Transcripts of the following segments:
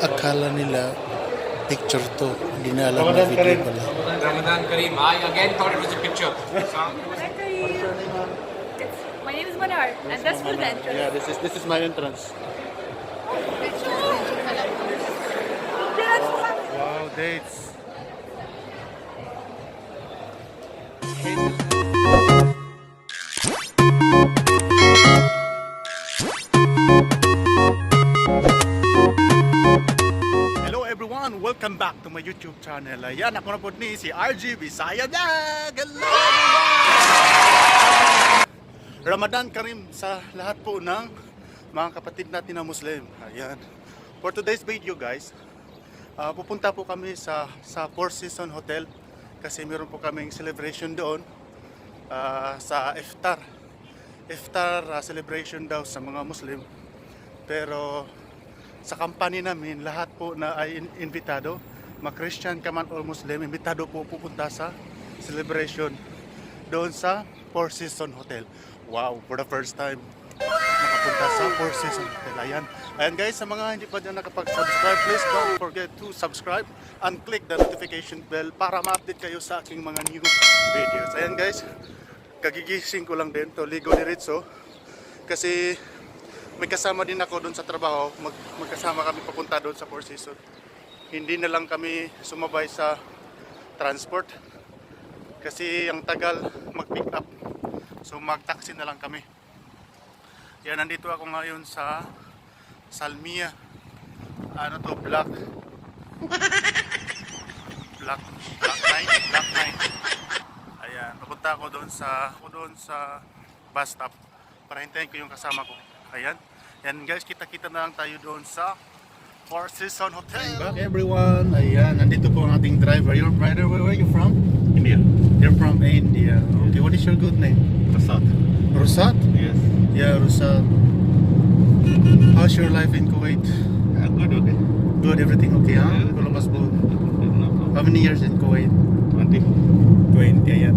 akala nila picture to. Hindi na alam na video pala. Ramadan Kareem. I again thought it was a picture. My name is Manar, and that's for the entrance. Yeah, this is my entrance. Wow, dates. Hello everyone, welcome back to my YouTube channel. Ayan, ako na po ni si RG Bisaya. Hello everyone! Ramadan Kareem sa lahat po ng mga kapatid natin na Muslim. Ayan. For today's video guys, pupunta po kami sa Four Seasons Hotel kasi meron po kaming celebration doon sa Iftar. Iftar celebration daw sa mga Muslim. Pero sa company namin, lahat po na ay invitado, ma-Christian ka man or Muslim, invitado po pupunta sa celebration doon sa Four Seasons Hotel. Wow, for the first time nakapunta sa Four Seasons Hotel. Ayan guys, sa mga hindi pa dyan nakapag-subscribe, please don't forget to subscribe and click the notification bell para ma-update kayo sa aking mga new videos. Ayan guys, kagigising ko lang din to ligo diretso kasi may kasama din ako doon sa trabaho. Magkasama kami papunta doon sa Four Seasons. Hindi na lang kami sumabay sa transport kasi ang tagal mag-pick up. So mag-taxi na lang kami. Yan, nandito ako ngayon sa Salmia. Ano to? Block 9. Ayan, papunta ako doon sa bus stop para hintayin ko yung kasama ko. Ayan. Yan guys, kita-kita na lang tayo doon sa Four Seasons Hotel. Back everyone. Ayan, nandito po ang ating driver. Your brother, where are you from? India. You're from India. Okay, what is your good name? Rasat. Rosat? Yes. Yeah, Rosat. How's your life in Kuwait? Good, okay. Good, everything okay, huh? Yeah. Walang masbog. No problem. How many years in Kuwait? 20. 20, ayan.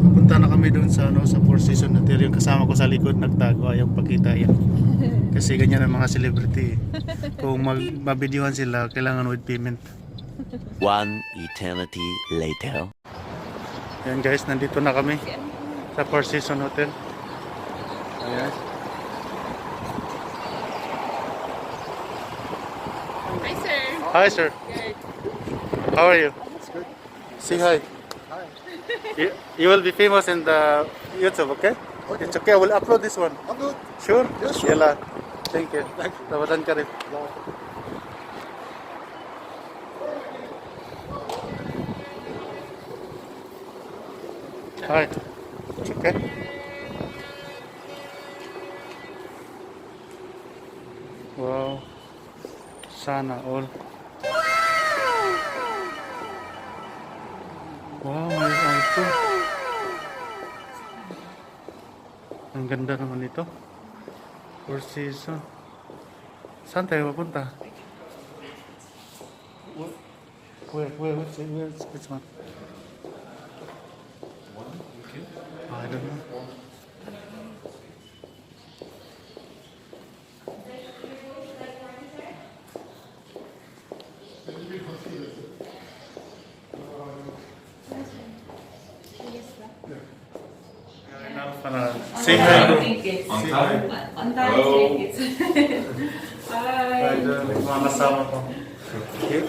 Pupunta na kami doon sa Four Seasons Hotel. Yung kasama ko sa likod nagtago, ayaw pakita yan. Kasi ganyan ang mga celebrity. Kung mabidyohan sila, kailangan with payment. One eternity later. Ayan guys, nandito na kami sa Four Seasons Hotel. Ayan. Hi, sir. Hi sir. Good. How are you? It's good. Say hi. Hi. You will be famous in the YouTube, okay? Okay. It's okay, I will upload this one. I'm good. Sure? Yes, sure. Yalla. Thank you. Thank you. Ramadan Kareem. Hi. It's okay? Wow. Sana all. Wow, may auto. Ang ganda naman ito. Four Seasons. Saan tayo papunta? Which one? I don't know. Say hi, bro. On time? On time, it's Hi. Mga kasama ko. Okay?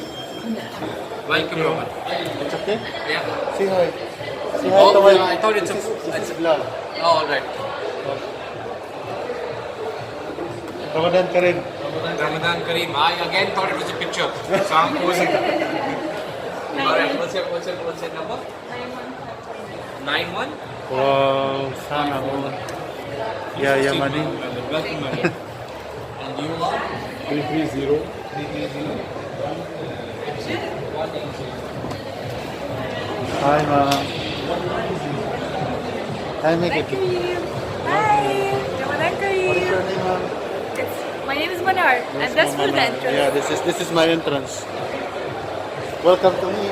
Welcome, Robert. It's okay? Yeah. Say hi. Say hi Oh, to my... I thought it's this a- is Bilal. Oh, all right. Ramadan Kareem. Ramadan Kareem. I again thought it was a picture. So I'm posing. All right. What's your number? 91. Wow, sana all. Yeah, money. Welcome, Mani. And you are 330. 330. Hi, ma'am. Hi, make it. Hi. Ramadan Kareem. What is your name, ma'am? My name is Manar, and that's for the entrance. Yeah, this is my entrance. Welcome to me.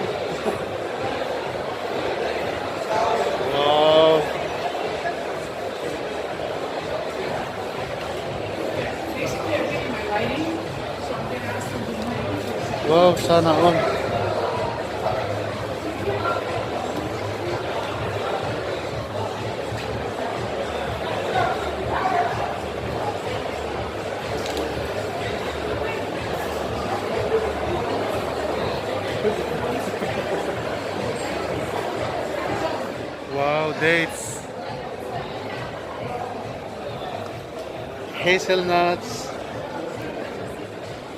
Wow. Wow, sana all. Wow, dates. Hazelnuts,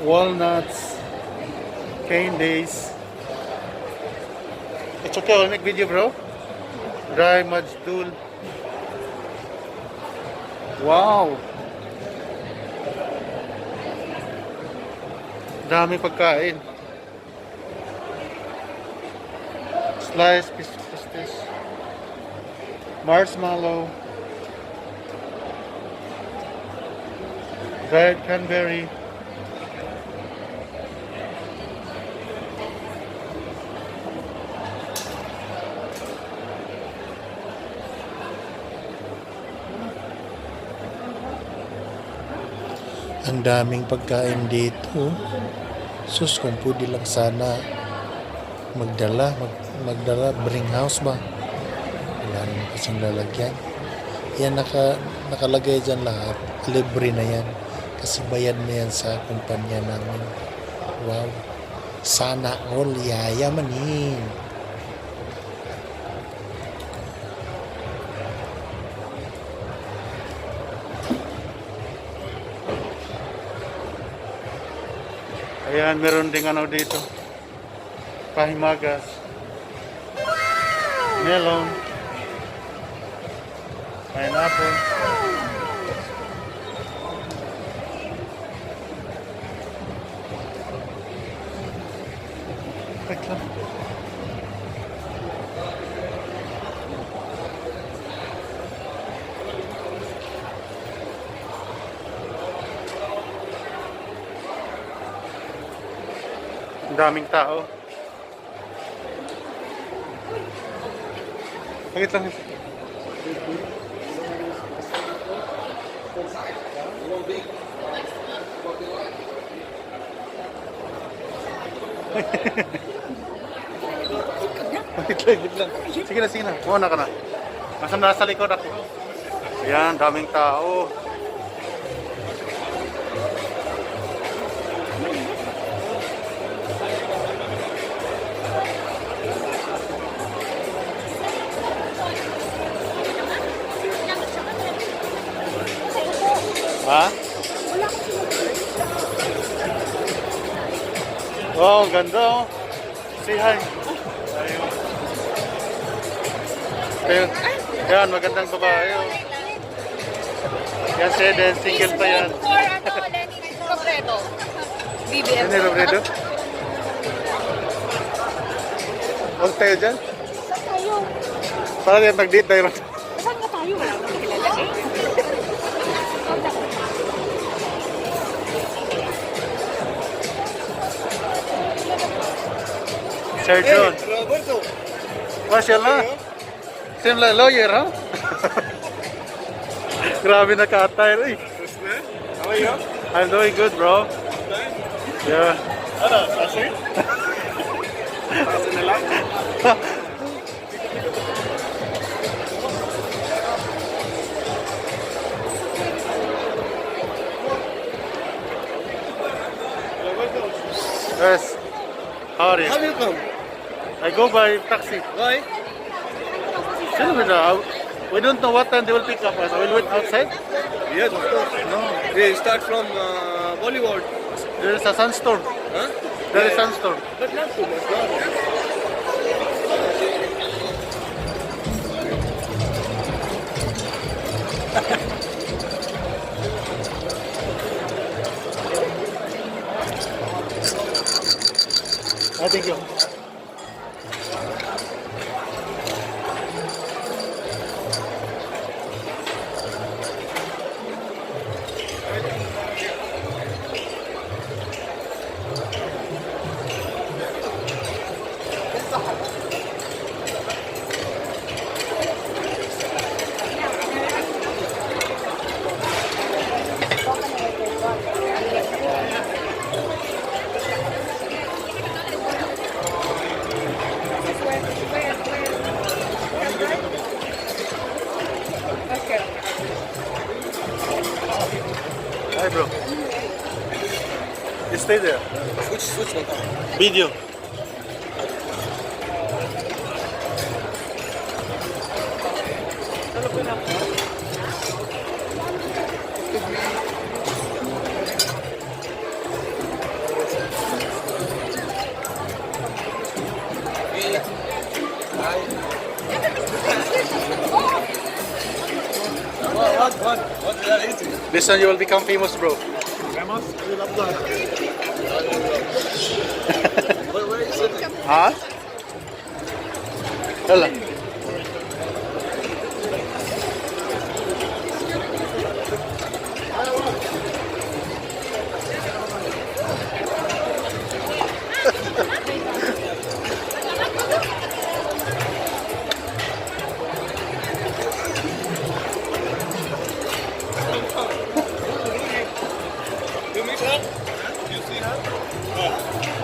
walnuts, candies. It's okay, I'll make video, bro. Dry majtul. Wow. Dami pagkain. Sliced pistis. Marshmallow. Dried cranberry. Ang daming pagkain dito. Sus, kung pwede lang sana magdala bring house ba? Wala naman kasing lalagyan. Yan nakalagay dyan lahat. Libre na yan. Kasi bayad na yan sa kumpanya namin. Wow. Sana all yayamanin. Ayan, meron ding ano dito. Pahimagas. Melon. Pineapple. Wait lang. Ang daming tao. Sagit lang. Wait lang. Sige na. Muna ka na. Nasa likod ako. Ayan, daming tao. Ha? Wow, ang ganda oh. Say hi. Ayun. Ayun. Yan, magandang babae oh. Yan si Eden, single pa yan. Lenny Robredo. Huwag tayo dyan. Saan tayo? Para yan, mag-date tayo. Saan ka tayo? Wala akong kilala eh. Sir John. Mashallah. Seem like lawyer, huh? Grabe na ka-attire, eh. How are you? I'm doing good, bro. Yeah. Ano, Ashley? Yes. How are you? How do you come? I go by taxi. Why? We don't know what time they will pick up us. I will wait outside. Yes, of course. No. They start from Bollywood. There is a sunstorm. Huh? There is sunstorm. But not too much, no. Thank you. stay there. Switch one. Video. What did I eat? Listen, you will become famous, bro. Famous? I love that. Where are you sitting? Ha? Hala. You meet her? You see her?